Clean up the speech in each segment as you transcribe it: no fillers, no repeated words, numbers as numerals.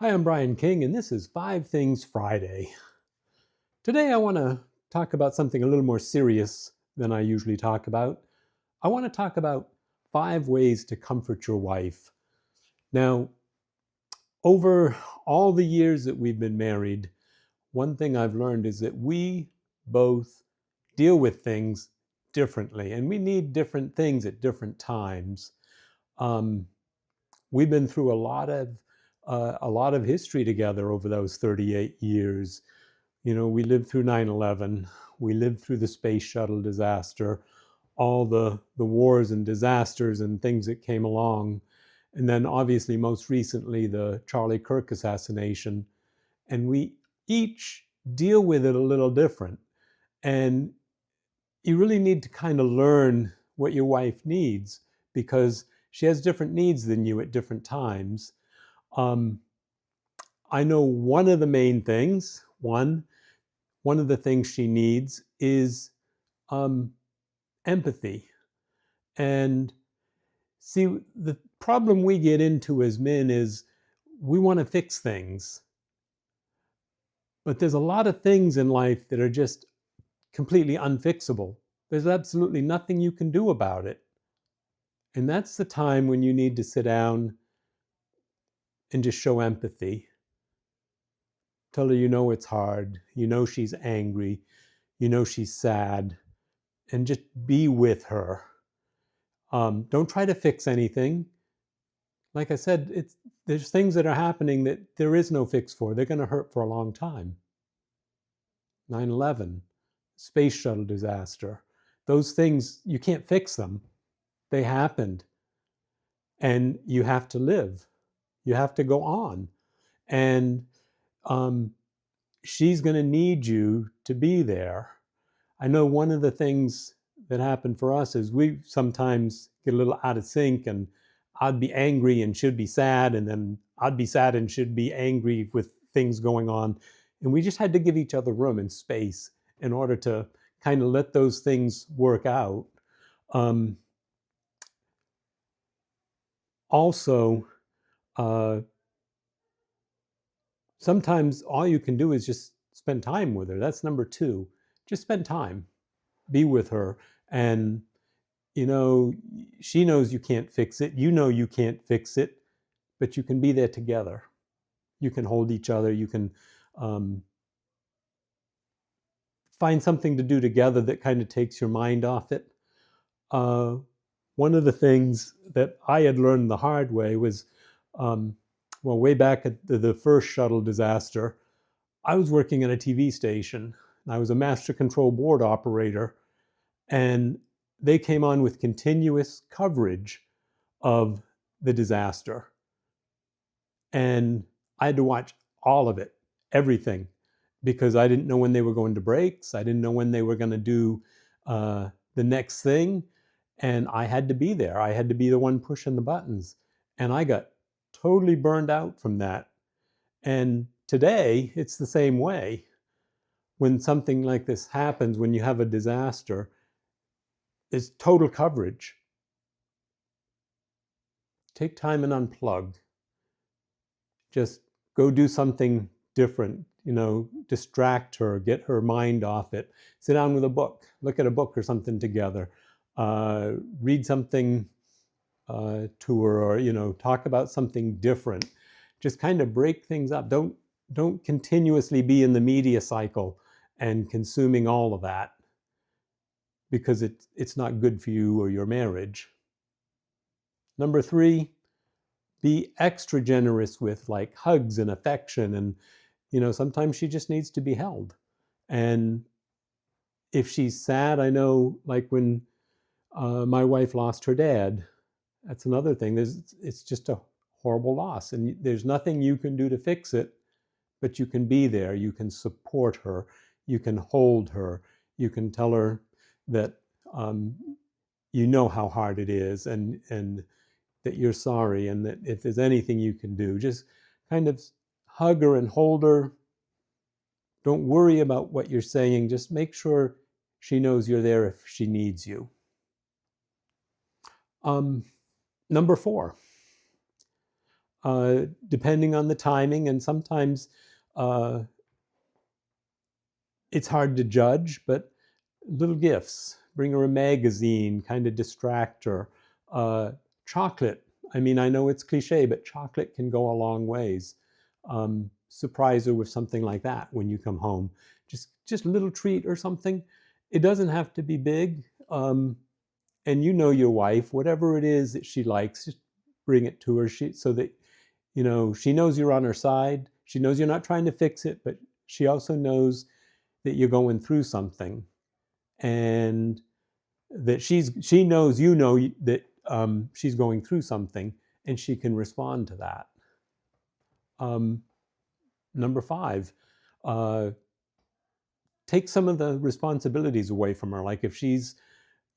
Hi, I'm Brian King, and this is Five Things Friday. Today, I want to talk about something a little more serious than I usually talk about. I want to talk about 5 ways to comfort your wife. Now, over all the years that we've been married, one thing I've learned is that we both deal with things differently, and we need different things at different times. Um, we've been through a lot of history together over those 38 years. We lived through 9/11. We lived through the space shuttle disaster, all the wars and disasters and things that came along. And then obviously most recently the Charlie Kirk assassination. And we each deal with it a little different. And you really need to kind of learn what your wife needs because she has different needs than you at different times. Um, I know one of the main things, one of the things she needs is um, empathy. And see, the problem we get into as men is we want to fix things. But there's a lot of things in life that are just completely unfixable. There's absolutely nothing you can do about it. And that's the time when you need to sit down and just show empathy. Tell her you know it's hard, you know she's angry, you know she's sad, and just be with her. Don't try to fix anything. Like I said, there's things that are happening that there is no fix for. They're going to hurt for a long time. 9/11, space shuttle disaster. Those things, you can't fix them. They happened. And you have to live. You have to go on. And um, she's going to need you to be there. I know one of the things that happened for us is we sometimes get a little out of sync, and I'd be angry and she'd be sad, and then I'd be sad and she'd be angry with things going on. And we just had to give each other room and space in order to kind of let those things work out. Um, also, uh, sometimes all you can do is just spend time with her. That's number two. Just spend time, be with her. And you know, she knows you can't fix it. You know you can't fix it, but you can be there together. You can hold each other. You can um, find something to do together that kind of takes your mind off it. Uh, One of the things that I had learned the hard way was, um, well, way back at the first shuttle disaster, I was working at a TV station. I was a master control board operator, and they came on with continuous coverage of the disaster. And I had to watch all of it, everything, because I didn't know when they were going to breaks. I didn't know when they were going to do the next thing. And I had to be there. I had to be the one pushing the buttons. And I got totally burned out from that. And today, it's the same way. When something like this happens, when you have a disaster, it's total coverage. Take time and unplug. Just go do something different, distract her, get her mind off it. Sit down with a book, look at a book or something together, read something to her, or talk about something different. Just kind of break things up. Don't continuously be in the media cycle and consuming all of that, because it's not good for you or your marriage. Number three, be extra generous with like hugs and affection. And sometimes she just needs to be held. And if she's sad, I know, like when my wife lost her dad, that's another thing. It's just a horrible loss, and there's nothing you can do to fix it, but you can be there. You can support her. You can hold her. You can tell her that um, you know how hard it is, and that you're sorry, and that if there's anything you can do, just kind of hug her and hold her. Don't worry about what you're saying. Just make sure she knows you're there if she needs you. Um, Number four, depending on the timing, and sometimes uh, it's hard to judge, but little gifts. Bring her a magazine, kind of distract her. Uh, Chocolate. I mean, I know it's cliche, but chocolate can go a long ways. Surprise her with something like that when you come home. Just a little treat or something. It doesn't have to be big. And you know your wife, whatever it is that she likes, just bring it to her so that she knows you're on her side. She knows you're not trying to fix it, but she also knows that you're going through something, and that she knows that she's going through something, and she can respond to that. Number 5, take some of the responsibilities away from her. Like if she's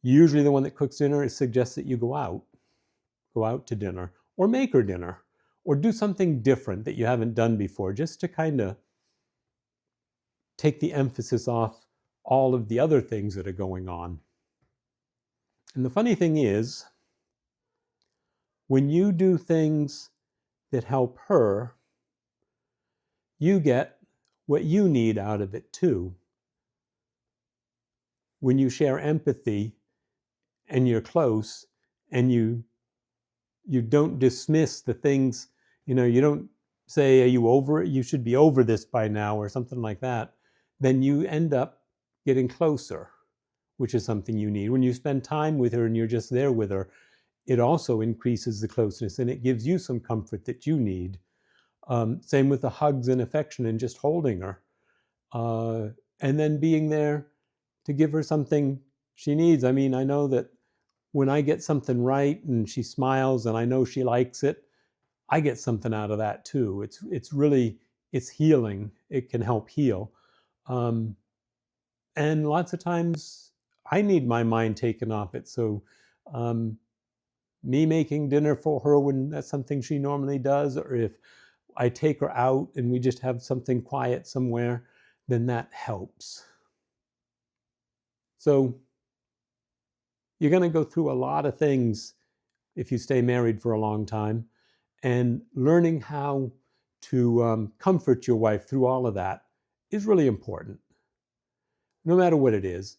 usually the one that cooks dinner, it suggests that you go out to dinner, or make her dinner, or do something different that you haven't done before, just to kind of take the emphasis off all of the other things that are going on. And the funny thing is, when you do things that help her, you get what you need out of it too. When you share empathy and you're close, and you don't dismiss the things, you don't say, are you over it? You should be over this by now, or something like that. Then you end up getting closer, which is something you need. When you spend time with her and you're just there with her, it also increases the closeness, and it gives you some comfort that you need. Same with the hugs and affection and just holding her. And then being there to give her something she needs. I mean, I know that when I get something right and she smiles and I know she likes it, I get something out of that too. It's healing. It can help heal. And lots of times I need my mind taken off it. So me making dinner for her when that's something she normally does, or if I take her out and we just have something quiet somewhere, then that helps. So you're going to go through a lot of things if you stay married for a long time, and learning how to comfort your wife through all of that is really important, no matter what it is.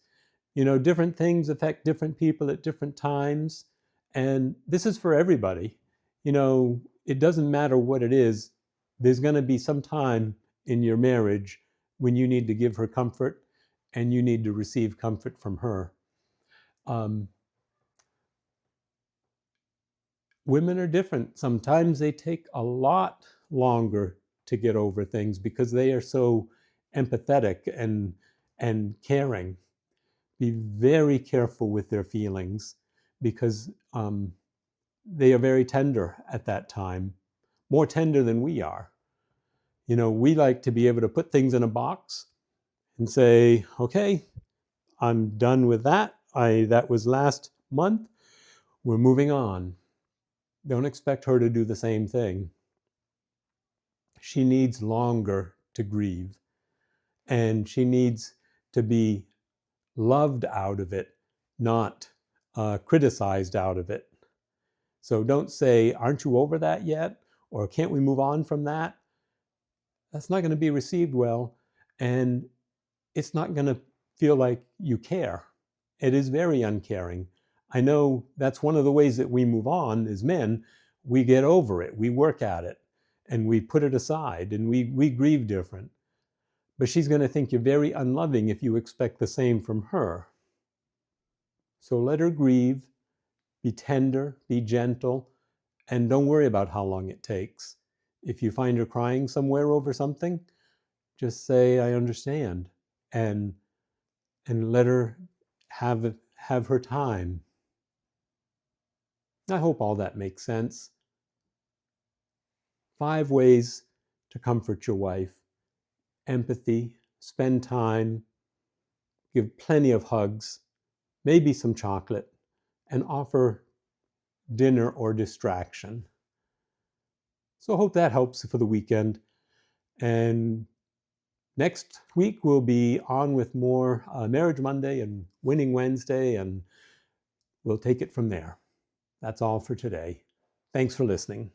Different things affect different people at different times, and this is for everybody. It doesn't matter what it is. There's going to be some time in your marriage when you need to give her comfort, and you need to receive comfort from her. Women are different. Sometimes they take a lot longer to get over things because they are so empathetic and caring. Be very careful with their feelings, because they are very tender at that time, more tender than we are. We like to be able to put things in a box and say, okay, I'm done with that. That was last month. We're moving on. Don't expect her to do the same thing. She needs longer to grieve, and she needs to be loved out of it, not criticized out of it. So don't say, aren't you over that yet? Or can't we move on from that? That's not going to be received well, and it's not going to feel like you care. It is very uncaring. I know that's one of the ways that we move on as men. We get over it, we work at it, and we put it aside, and we grieve different. But she's going to think you're very unloving if you expect the same from her. So let her grieve, be tender, be gentle, and don't worry about how long it takes. If you find her crying somewhere over something, just say, I understand, and let her have her time. I hope all that makes sense. 5 ways to comfort your wife: empathy, spend time, give plenty of hugs, maybe some chocolate, and offer dinner or distraction. So I hope that helps for the weekend. And next week we'll be on with more Marriage Monday and Winning Wednesday, and we'll take it from there. That's all for today. Thanks for listening.